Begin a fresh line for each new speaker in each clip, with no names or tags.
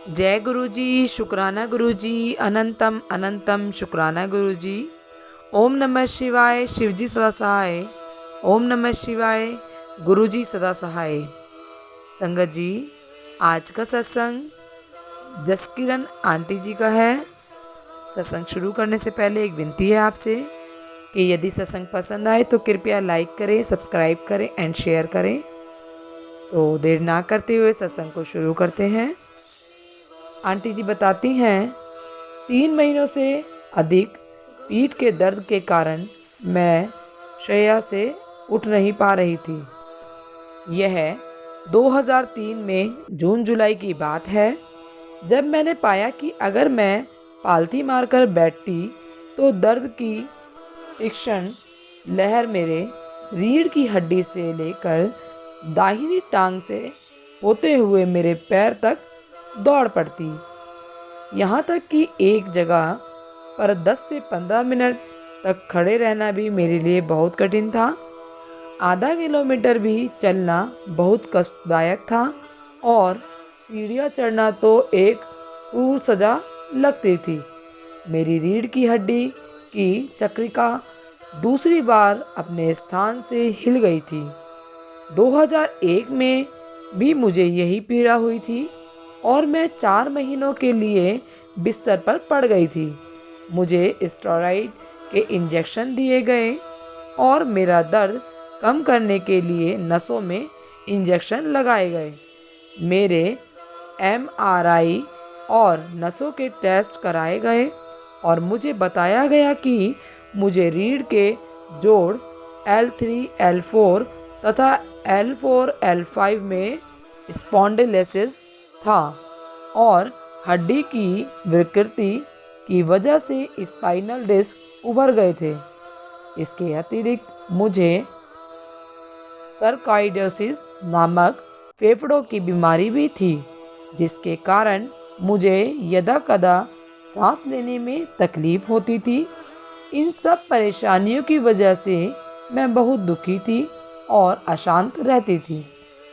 जय गुरु जी, शुक्राना गुरु जी, अनंतम अनंतम शुक्राना गुरु जी। ओम नमः शिवाय, शिव जी सदा सहाय। ओम नमः शिवाय, गुरु जी सदा सहाय। संगत जी, आज का सत्संग जसकिरण आंटी जी का है। सत्संग शुरू करने से पहले एक विनती है आपसे कि यदि सत्संग पसंद आए तो कृपया लाइक करें, सब्सक्राइब करें एंड शेयर करें। तो देर ना करते हुए सत्संग को शुरू करते हैं। आंटी जी बताती हैं, 3 महीनों से अधिक पीठ के दर्द के कारण मैं शैया से उठ नहीं पा रही थी। यह 2003 में जून जुलाई की बात है, जब मैंने पाया कि अगर मैं पालथी मारकर बैठती तो दर्द की तीक्ष्ण लहर मेरे रीढ़ की हड्डी से लेकर दाहिनी टांग से होते हुए मेरे पैर तक दौड़ पड़ती। यहाँ तक कि एक जगह पर 10 से 15 मिनट तक खड़े रहना भी मेरे लिए बहुत कठिन था। आधा किलोमीटर भी चलना बहुत कष्टदायक था और सीढ़ियाँ चढ़ना तो एक क्रूर सजा लगती थी। मेरी रीढ़ की हड्डी की चक्रिका दूसरी बार अपने स्थान से हिल गई थी। 2001 में भी मुझे यही पीड़ा हुई थी और मैं 4 महीनों के लिए बिस्तर पर पड़ गई थी। मुझे स्टेरॉइड के इंजेक्शन दिए गए और मेरा दर्द कम करने के लिए नसों में इंजेक्शन लगाए गए। मेरे MRI और नसों के टेस्ट कराए गए और मुझे बताया गया कि मुझे रीढ़ के जोड़ L3, L4 तथा L4, L5 में स्पॉन्डिलोसिस था और हड्डी की विकृति की वजह से स्पाइनल डिस्क उभर गए थे। इसके अतिरिक्त मुझे सर्काइडोसिस नामक फेफड़ों की बीमारी भी थी, जिसके कारण मुझे यदा-कदा सांस लेने में तकलीफ होती थी। इन सब परेशानियों की वजह से मैं बहुत दुखी थी और अशांत रहती थी,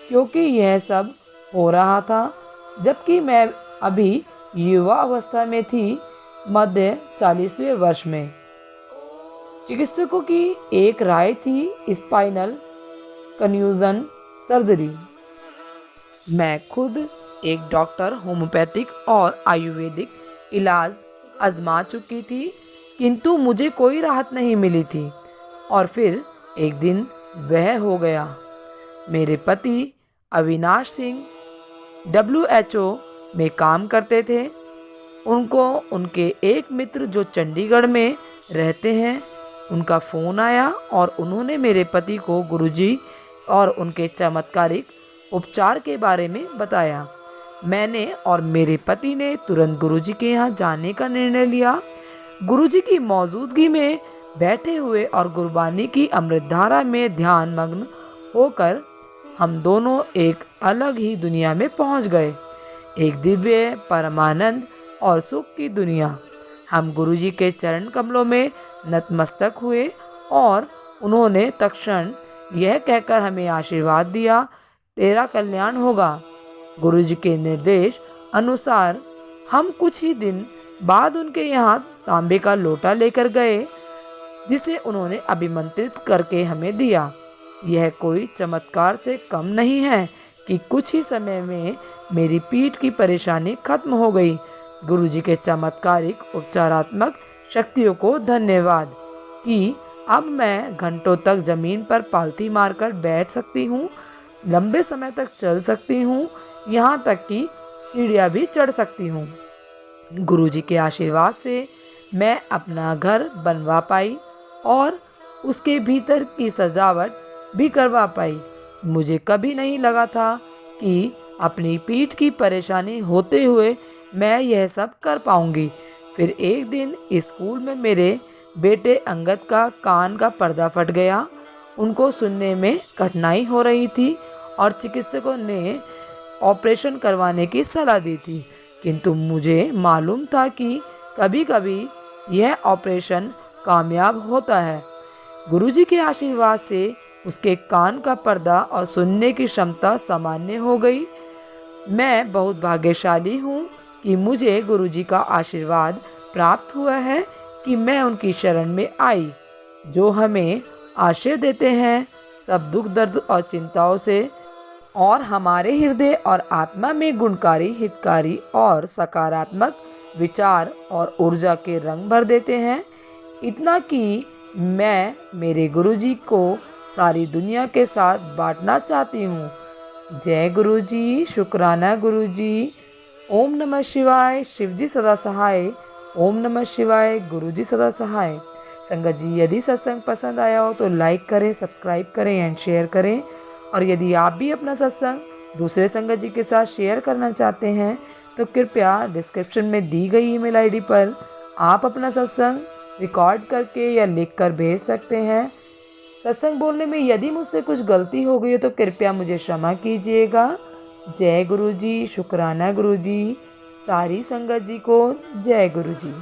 क्योंकि यह सब हो रहा था जबकि मैं अभी युवा अवस्था में थी, मध्य 40वें वर्ष में। चिकित्सकों की एक राय थी स्पाइनल कन्फ्यूजन सर्जरी। मैं खुद एक डॉक्टर होम्योपैथिक और आयुर्वेदिक इलाज आजमा चुकी थी, किंतु मुझे कोई राहत नहीं मिली थी। और फिर एक दिन वह हो गया। मेरे पति अविनाश सिंह WHO में काम करते थे। उनको उनके एक मित्र जो चंडीगढ़ में रहते हैं, उनका फ़ोन आया और उन्होंने मेरे पति को गुरुजी और उनके चमत्कारिक उपचार के बारे में बताया। मैंने और मेरे पति ने तुरंत गुरुजी के यहाँ जाने का निर्णय लिया। गुरुजी की मौजूदगी में बैठे हुए और गुरबानी की अमृतधारा में ध्यान मग्न होकर हम दोनों एक अलग ही दुनिया में पहुंच गए, एक दिव्य परमानंद और सुख की दुनिया। हम गुरुजी के चरण कमलों में नतमस्तक हुए और उन्होंने तत्क्षण यह कहकर हमें आशीर्वाद दिया, तेरा कल्याण होगा। गुरुजी के निर्देश अनुसार हम कुछ ही दिन बाद उनके यहाँ तांबे का लोटा लेकर गए, जिसे उन्होंने अभिमंत्रित करके हमें दिया। यह कोई चमत्कार से कम नहीं है कि कुछ ही समय में मेरी पीठ की परेशानी खत्म हो गई। गुरुजी के चमत्कारिक उपचारात्मक शक्तियों को धन्यवाद कि अब मैं घंटों तक जमीन पर पालथी मारकर बैठ सकती हूँ, लंबे समय तक चल सकती हूँ, यहाँ तक कि सीढ़ियाँ भी चढ़ सकती हूँ। गुरुजी के आशीर्वाद से मैं अपना घर बनवा पाई और उसके भीतर की सजावट भी करवा पाई। मुझे कभी नहीं लगा था कि अपनी पीठ की परेशानी होते हुए मैं यह सब कर पाऊंगी। फिर एक दिन स्कूल में मेरे बेटे अंगद का कान का पर्दा फट गया। उनको सुनने में कठिनाई हो रही थी और चिकित्सकों ने ऑपरेशन करवाने की सलाह दी थी, किंतु मुझे मालूम था कि कभी कभी यह ऑपरेशन कामयाब होता है। गुरुजी के आशीर्वाद से उसके कान का पर्दा और सुनने की क्षमता सामान्य हो गई। मैं बहुत भाग्यशाली हूँ कि मुझे गुरु जी का आशीर्वाद प्राप्त हुआ है कि मैं उनकी शरण में आई, जो हमें आश्रय देते हैं सब दुख दर्द और चिंताओं से, और हमारे हृदय और आत्मा में गुणकारी, हितकारी और सकारात्मक विचार और ऊर्जा के रंग भर देते हैं। इतना कि मैं मेरे गुरुजी को सारी दुनिया के साथ बांटना चाहती हूँ। जय गुरुजी, शुक्राना गुरुजी। ओम नमः शिवाय। शिवजी सदा सहाय। ओम नमः शिवाय। गुरुजी सदा सहाय। संगत जी, यदि सत्संग पसंद आया हो तो लाइक करें, सब्सक्राइब करें एंड शेयर करें। और यदि आप भी अपना सत्संग दूसरे संगत जी के साथ शेयर करना चाहते हैं तो कृपया डिस्क्रिप्शन में दी गई ईमेल आईडी पर आप अपना सत्संग रिकॉर्ड करके या लिख कर भेज सकते हैं। सत्संग बोलने में यदि मुझसे कुछ गलती हो गई हो तो कृपया मुझे क्षमा कीजिएगा। जय गुरुजी, शुक्राना गुरुजी। सारी संगत जी को जय गुरुजी।